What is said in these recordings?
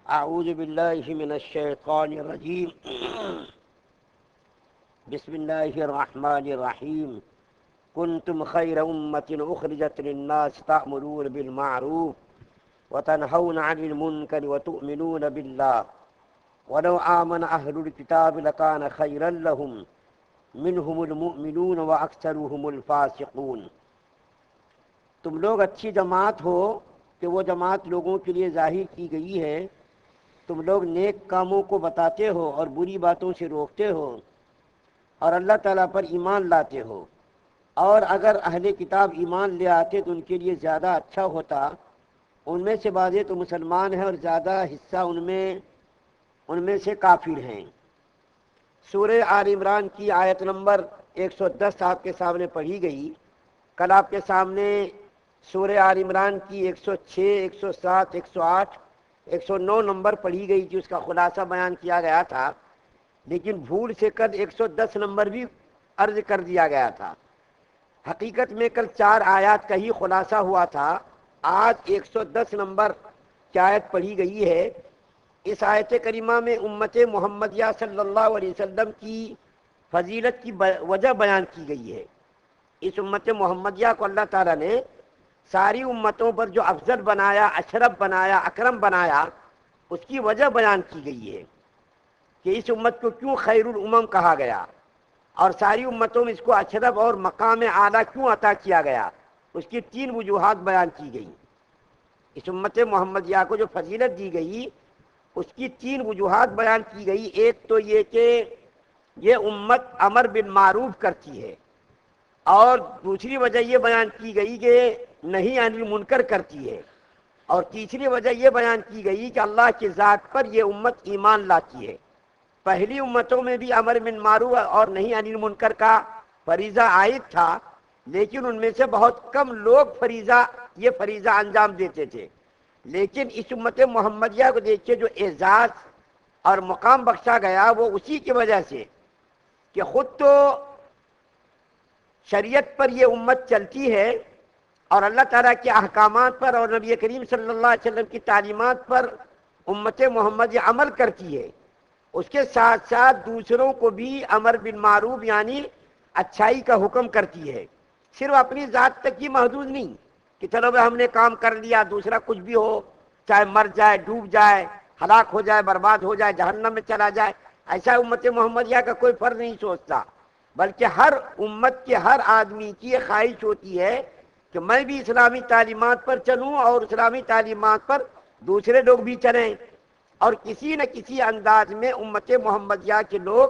اعوذ باللہ من الشیطان الرجیم بسم اللہ الرحمن الرحیم کنتم خیر امت اخرجت للناس تأمرون بالمعروف وتنہون عن المنکر وتؤمنون باللہ ولو آمن اہل الکتاب لکان خیرا لهم منہم المؤمنون واکثرهم الفاسقون۔ تم لوگ اچھی جماعت ہو کہ وہ جماعت لوگوں کے لیے ظاہر کی گئی ہے۔ تم لوگ نیک کاموں کو بتاتے ہو اور بری باتوں سے روکتے ہو اور اللہ تعالیٰ پر ایمان لاتے ہو، اور اگر اہل کتاب ایمان لے آتے تو ان کے لیے زیادہ اچھا ہوتا۔ ان میں سے بعض تو مسلمان ہیں اور زیادہ حصہ ان میں سے کافر ہیں۔ سورہ آل عمران کی آیت نمبر 110 آپ کے سامنے پڑھی گئی۔ کل آپ کے سامنے سورہ آل عمران کی 106، 107، 108، 109 نمبر پڑھی گئی تھی، اس کا خلاصہ بیان کیا گیا تھا، لیکن بھول سے کل 110 نمبر بھی عرض کر دیا گیا تھا۔ حقیقت میں کل 4 آیات کا ہی خلاصہ ہوا تھا۔ آج 110 نمبر کی آیت پڑھی گئی ہے۔ اس آیت کریمہ میں امت محمدیہ صلی اللہ علیہ وسلم کی فضیلت کی وجہ بیان کی گئی ہے۔ اس امت محمدیہ کو اللہ تعالیٰ نے ساری امتوں پر جو افضل بنایا، اشرف بنایا، اکرم بنایا، اس کی وجہ بیان کی گئی ہے کہ اس امت کو کیوں خیر الامم کہا گیا اور ساری امتوں میں اس کو اشرف اور مقام اعلیٰ کیوں عطا کیا گیا۔ اس کی 3 وجوہات بیان کی گئی۔ اس امت محمدیہ کو جو فضیلت دی گئی اس کی 3 وجوہات بیان کی گئی۔ ایک تو یہ کہ یہ امت امر بالمعروف کرتی ہے، اور دوسری وجہ یہ بیان کی گئی کہ نہیں عن المنکر کرتی ہے، اور تیسری وجہ یہ بیان کی گئی کہ اللہ کی ذات پر یہ امت ایمان لاتی ہے۔ پہلی امتوں میں بھی امر بالمعروف اور نہیں عن المنکر کا فریضہ عائد تھا، لیکن ان میں سے بہت کم لوگ یہ فریضہ انجام دیتے تھے۔ لیکن اس امت محمدیہ کو دیکھیے جو اعزاز اور مقام بخشا گیا وہ اسی کی وجہ سے کہ خود تو شریعت پر یہ امت چلتی ہے اور اللہ تعالیٰ کے احکامات پر اور نبی کریم صلی اللہ علیہ وسلم کی تعلیمات پر امت محمدیہ عمل کرتی ہے۔ اس کے ساتھ ساتھ دوسروں کو بھی امر بالمعروف یعنی اچھائی کا حکم کرتی ہے۔ صرف اپنی ذات تک ہی محدود نہیں کہ چلو بھائی ہم نے کام کر لیا، دوسرا کچھ بھی ہو، چاہے مر جائے، ڈوب جائے، ہلاک ہو جائے، برباد ہو جائے، جہنم میں چلا جائے، ایسا امت محمدیہ کا کوئی فرد نہیں سوچتا، بلکہ ہر امت کے ہر آدمی کی یہ خواہش ہوتی ہے کہ میں بھی اسلامی تعلیمات پر چلوں اور اسلامی تعلیمات پر دوسرے لوگ بھی چلیں، اور کسی نہ کسی انداز میں امت محمدیہ کے لوگ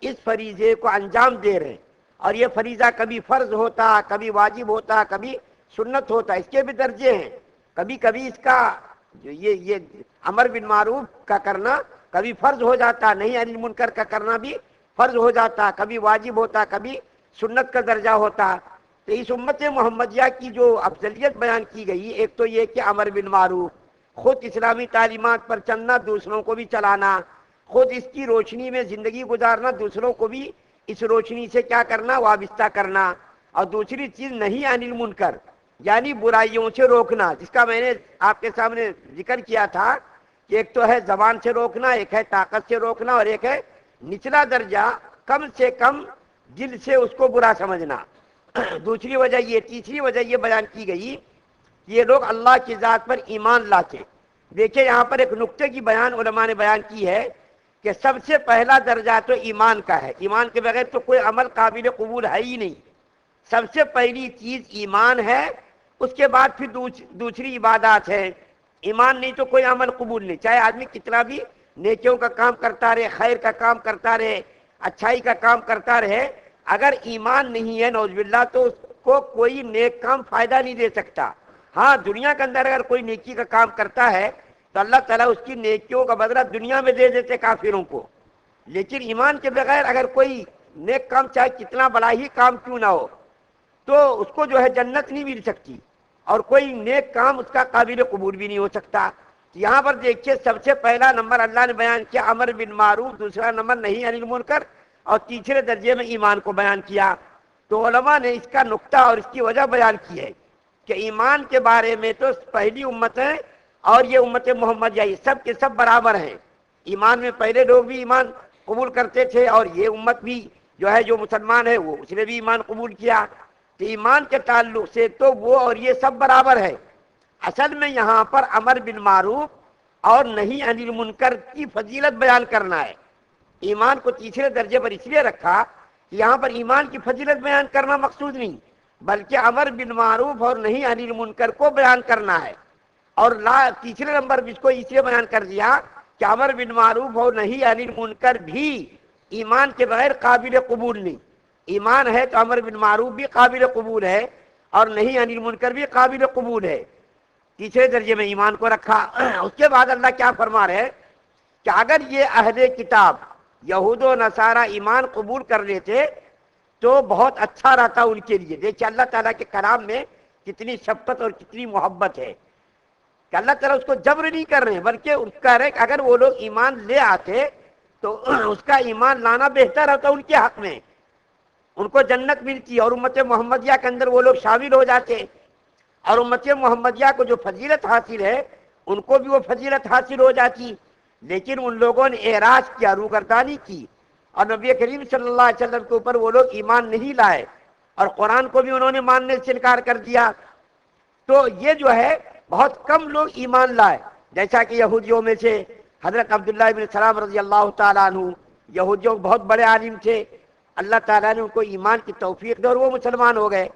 اس فریضے کو انجام دے رہے ہیں۔ اور یہ فریضہ کبھی فرض ہوتا، کبھی واجب ہوتا، کبھی سنت ہوتا، اس کے بھی درجے ہیں۔ کبھی کبھی اس کا یہ امر بالمعروف کا کرنا کبھی فرض ہو جاتا، نہیں عن المنکر کا کرنا بھی فرض ہو جاتا، کبھی واجب ہوتا، کبھی سنت کا درجہ ہوتا۔ تو اس امت محمدیہ کی جو افضلیت بیان کی گئی، ایک تو یہ کہ امر بالمعروف، خود اسلامی تعلیمات پر چلنا، دوسروں کو بھی چلانا، خود اس کی روشنی میں زندگی گزارنا، دوسروں کو بھی اس روشنی سے کیا کرنا، وابستہ کرنا۔ اور دوسری چیز نہیں عن المنکر یعنی برائیوں سے روکنا، جس کا میں نے آپ کے سامنے ذکر کیا تھا کہ ایک تو ہے زبان سے روکنا، ایک ہے طاقت سے روکنا، اور ایک ہے نچلا درجہ کم سے کم دل سے اس کو برا سمجھنا۔ دوسری وجہ یہ، تیسری وجہ یہ بیان کی گئی کہ یہ لوگ اللہ کی ذات پر ایمان لاتے۔ دیکھیں یہاں پر ایک نقطے کی بیان علماء نے بیان کی ہے کہ سب سے پہلا درجہ تو ایمان کا ہے۔ ایمان کے بغیر تو کوئی عمل قابل قبول ہے ہی نہیں۔ سب سے پہلی چیز ایمان ہے، اس کے بعد پھر دوسری عبادات ہے۔ ایمان نہیں تو کوئی عمل قبول نہیں، چاہے آدمی کتنا بھی نیکیوں کا کام کرتا رہے، خیر کا کام کرتا رہے، اچھائی کا کام کرتا رہے، اگر ایمان نہیں ہے نعوذ باللہ تو اس کو کوئی نیک کام فائدہ نہیں دے سکتا۔ ہاں دنیا کے اندر اگر کوئی نیکی کا کام کرتا ہے تو اللہ تعالیٰ اس کی نیکیوں کا بدلہ دنیا میں دے دیتے کافروں کو، لیکن ایمان کے بغیر اگر کوئی نیک کام چاہے کتنا بڑا ہی کام کیوں نہ ہو تو اس کو جو ہے جنت نہیں مل سکتی، اور کوئی نیک کام اس کا قابل قبول بھی نہیں ہو سکتا۔ یہاں پر دیکھیے سب سے پہلا نمبر اللہ نے بیان کیا امر بالمعروف، دوسرا نمبر نہیں عن المنکر، اور تیسرے درجے میں ایمان کو بیان کیا۔ تو علماء نے اس کا نقطہ اور اس کی وجہ بیان کی ہے کہ ایمان کے بارے میں تو پہلی امتیں اور یہ امت محمدیہ یہ سب کے سب برابر ہیں ایمان میں. پہلے لوگ بھی ایمان قبول کرتے تھے اور یہ امت بھی جو ہے جو مسلمان ہے وہ اس نے بھی ایمان قبول کیا. تو ایمان کے تعلق سے تو وہ اور یہ سب برابر ہے. اصل میں یہاں پر امر بالمعروف اور نہی عن المنکر کی فضیلت بیان کرنا ہے. ایمان کو تیسرے درجے پر اس لیے رکھا کہ یہاں پر ایمان کی فضیلت بیان کرنا مقصود نہیں بلکہ امر بالمعروف اور نہی عن المنکر کو بیان کرنا ہے. اور تیسرے نمبر اس کو اس لیے بیان کر دیا کہ امر بالمعروف اور نہی عن المنکر بھی ایمان کے بغیر قابل قبول نہیں. ایمان ہے تو امر بالمعروف بھی قابل قبول ہے اور نہی عن المنکر بھی قابل قبول ہے. تیسرے درجے میں ایمان کو رکھا. اس کے بعد اللہ کیا فرما رہے کہ اگر یہ اہل کتاب یہود و نصارہ ایمان قبول کر لیتے تو بہت اچھا رہتا ان کے لیے. دیکھیے اللہ تعالیٰ کے کلام میں کتنی شفقت اور کتنی محبت ہے کہ اللہ تعالیٰ اس کو جبر نہیں کر رہے ہیں بلکہ اس کہہ رہے کہ اگر وہ لوگ ایمان لے آتے تو اس کا ایمان لانا بہتر ہوتا ان کے حق میں. ان کو جنت ملتی اور امت محمدیہ کے اندر وہ لوگ شامل ہو جاتے اور امت محمدیہ کو جو فضیلت حاصل ہے ان کو بھی وہ فضیلت حاصل ہو جاتی. لیکن ان لوگوں نے اعراض کیا روگردانی کی اور نبی کریم صلی اللہ علیہ وسلم کے اوپر وہ لوگ ایمان نہیں لائے اور قرآن کو بھی انہوں نے ماننے سے انکار کر دیا. تو یہ جو ہے بہت کم لوگ ایمان لائے. جیسا کہ یہودیوں میں سے حضرت عبداللہ ابن سلام رضی اللہ تعالیٰ عنہ یہودیوں بہت بڑے عالم تھے. اللہ تعالیٰ نے ان کو ایمان کی توفیق دی اور وہ مسلمان ہو گئے.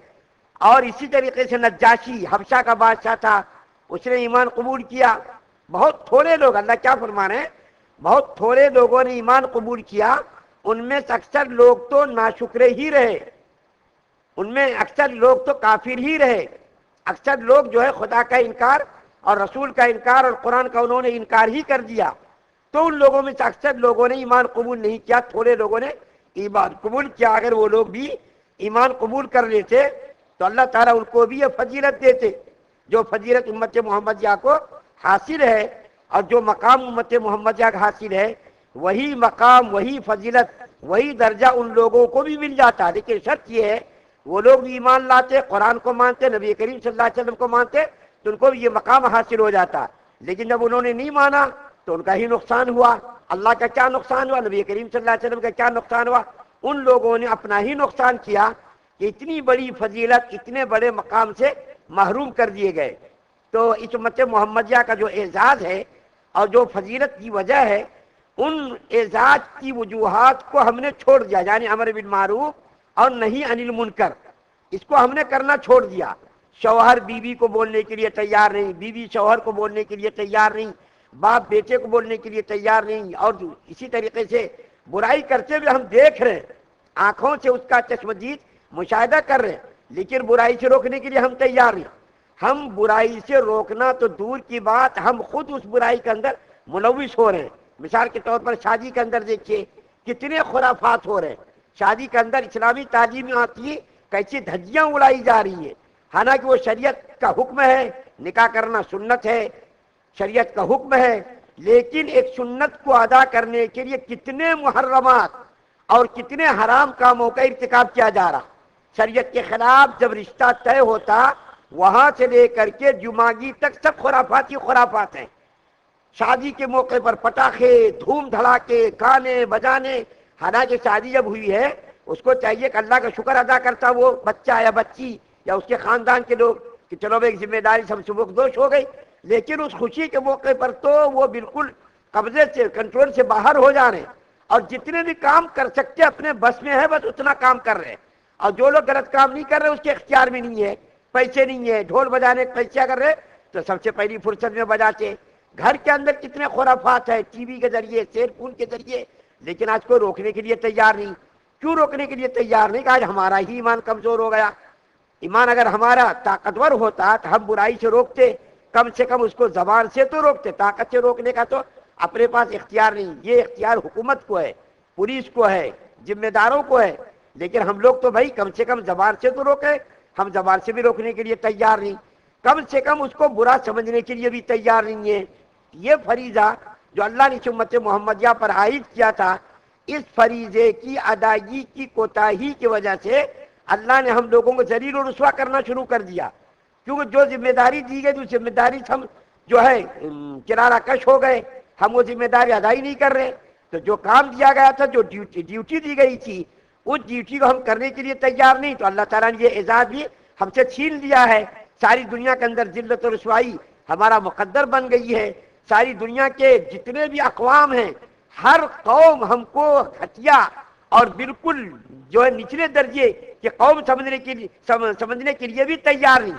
اور اسی طریقے سے نجاشی حبشہ کا بادشاہ تھا اس نے ایمان قبول کیا. بہت تھوڑے لوگ اللہ کیا فرما رہے ہیں بہت تھوڑے لوگوں نے ایمان قبول کیا. ان میں سے اکثر لوگ تو ناشکرے ہی رہے ان میں اکثر لوگ تو کافر ہی رہے. اکثر لوگ جو ہے خدا کا انکار اور رسول کا انکار اور قرآن کا انہوں نے انکار ہی کر دیا. تو ان لوگوں میں سے اکثر لوگوں نے ایمان قبول نہیں کیا تھوڑے لوگوں نے ایمان قبول کیا. اگر وہ لوگ بھی ایمان قبول کر لیتے تو اللہ تعالیٰ ان کو بھی یہ فضیلت دیتے جو فضیلت امت محمدیہ کو حاصل ہے. اور جو مقام امت محمدیہ کا حاصل ہے وہی مقام وہی فضیلت وہی درجہ ان لوگوں کو بھی مل جاتا. لیکن شرط یہ ہے وہ لوگ بھی ایمان لاتے قرآن کو مانتے نبی کریم صلی اللہ علیہ وسلم کو مانتے تو ان کو بھی یہ مقام حاصل ہو جاتا. لیکن جب انہوں نے نہیں مانا تو ان کا ہی نقصان ہوا. اللہ کا کیا نقصان ہوا نبی کریم صلی اللہ علیہ وسلم کا کیا نقصان ہوا. ان لوگوں نے اپنا ہی نقصان کیا کہ اتنی بڑی فضیلت اتنے بڑے مقام سے محروم کر دیے گئے. تو اس امت محمدیہ کا جو اعزاز ہے اور جو فضیلت کی وجہ ہے ان اعزاز کی وجوہات کو ہم نے چھوڑ دیا. یعنی امر بالمعروف اور نہی عن المنکر اس کو ہم نے کرنا چھوڑ دیا. شوہر بیوی کو بولنے کے لیے تیار نہیں بیوی شوہر کو بولنے کے لیے تیار نہیں باپ بیٹے کو بولنے کے لیے تیار نہیں. اور اسی طریقے سے برائی کرتے ہوئے ہم دیکھ رہے ہیں آنکھوں سے اس کا چشمدید مشاہدہ کر رہے ہیں لیکن برائی سے روکنے کے لیے ہم تیار نہیں. ہم برائی سے روکنا تو دور کی بات ہم خود اس برائی کے اندر ملوث ہو رہے ہیں. مثال کے طور پر شادی کے اندر دیکھیے کتنے خرافات ہو رہے ہیں. شادی کے اندر اسلامی تعلیم آتی ہے کیسی دھجیاں اڑائی جا رہی ہیں. حالانکہ وہ شریعت کا حکم ہے نکاح کرنا سنت ہے شریعت کا حکم ہے لیکن ایک سنت کو ادا کرنے کے لیے کتنے محرمات اور کتنے حرام کاموں کا ارتکاب کیا جا رہا. شریعت کے خلاف جب رشتہ طے ہوتا وہاں سے لے کر کے جمعگی تک سب خرافاتی خرافات ہیں. شادی کے موقع پر پٹاخے دھوم دھڑاکے گانے بجانے. حالانکہ شادی جب ہوئی ہے اس کو چاہیے کہ اللہ کا شکر ادا کرتا وہ بچہ یا بچی یا اس کے خاندان کے لوگ کہ چلو ایک ذمہ داری سب سبکدوش ہو گئی. لیکن اس خوشی کے موقع پر تو وہ بالکل قبضے سے کنٹرول سے باہر ہو جا رہے ہیں اور جتنے بھی کام کر سکتے اپنے بس میں ہے بس اتنا کام کر رہے ہیں. اور جو لوگ غلط کام نہیں کر رہے اس کے اختیار میں نہیں ہے پیسے نہیں ہے ڈھول بجانے پیسے کر رہے تو سب سے پہلی فرصت میں بجاتے. گھر کے اندر کتنے خرافات ہے ٹی وی کے ذریعے سیل فون کے ذریعے. لیکن آج کو روکنے کے لیے تیار نہیں. کیوں روکنے کے لیے تیار نہیں کہ آج ہمارا ہی ایمان کمزور ہو گیا. ایمان اگر ہمارا طاقتور ہوتا تو ہم برائی سے روکتے کم سے کم اس کو زبان سے تو روکتے. طاقت سے روکنے کا تو اپنے پاس اختیار نہیں. یہ اختیار حکومت کو ہے پولیس کو ہے ذمہ داروں کو ہے. لیکن ہم لوگ تو بھائی کم سے کم زبان سے تو روکے. ہم زبان سے بھی روکنے کے لیے تیار نہیں کم سے کم اس کو برا سمجھنے کے لیے بھی تیار نہیں ہے. یہ فریضہ جو اللہ نے امت محمدیہ پر عائد کیا تھا اس فریضے کی ادائیگی کی کوتاہی کی وجہ سے اللہ نے ہم لوگوں کو ذلیل و رسوا کرنا شروع کر دیا. کیونکہ جو ذمہ داری دی گئی اس ذمہ داری سے ہم جو ہے کنارہ کش ہو گئے، ہم وہ ذمہ داری ادا ہی نہیں کر رہے. تو جو کام دیا گیا تھا، جو ڈیوٹی دی گئی تھی، اس ڈیوٹی کو ہم کرنے کے لیے تیار نہیں، تو اللہ تعالیٰ نے یہ اعزاز بھی ہم سے چھین لیا ہے. ساری دنیا کے اندر ذلت و رسوائی ہمارا مقدر بن گئی ہے. ساری دنیا کے جتنے بھی اقوام ہیں، ہر قوم ہم کو گھٹیا اور بالکل جو ہے نچلے درجے کی قوم سمجھنے کے لیے بھی تیار نہیں.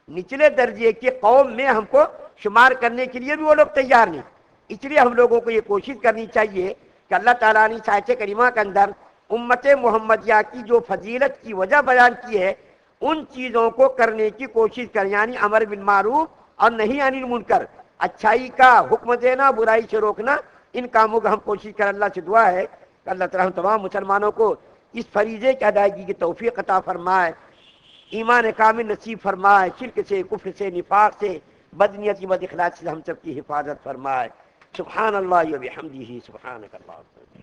نچلے درجے کی قوم میں ہم کو شمار کرنے کے لیے بھی وہ لوگ تیار نہیں. اس لیے ہم لوگوں کو یہ کوشش کرنی چاہیے کہ اللہ تعالیٰ نے آیت کریمہ کے اندر امت محمدیہ کی جو فضیلت کی وجہ بیان کی ہے، ان چیزوں کو کرنے کی کوشش کریں، یعنی امر بالمعروف اور نہی عن المنکر، اچھائی کا حکم دینا، برائی سے روکنا، ان کاموں کا ہم کوشش کریں. اللہ سے دعا ہے کہ اللہ تعالیٰ ہم تمام مسلمانوں کو اس فریضے کی ادائیگی کی توفیق عطا فرمائے، ایمان کامل نصیب فرمائے، شرک سے، کفر سے، نفاق سے، بدنیتی بد اخلاق سے ہم سب کی حفاظت فرمائے. سبحان اللہ و بحمدہ، سبحانک اللہم.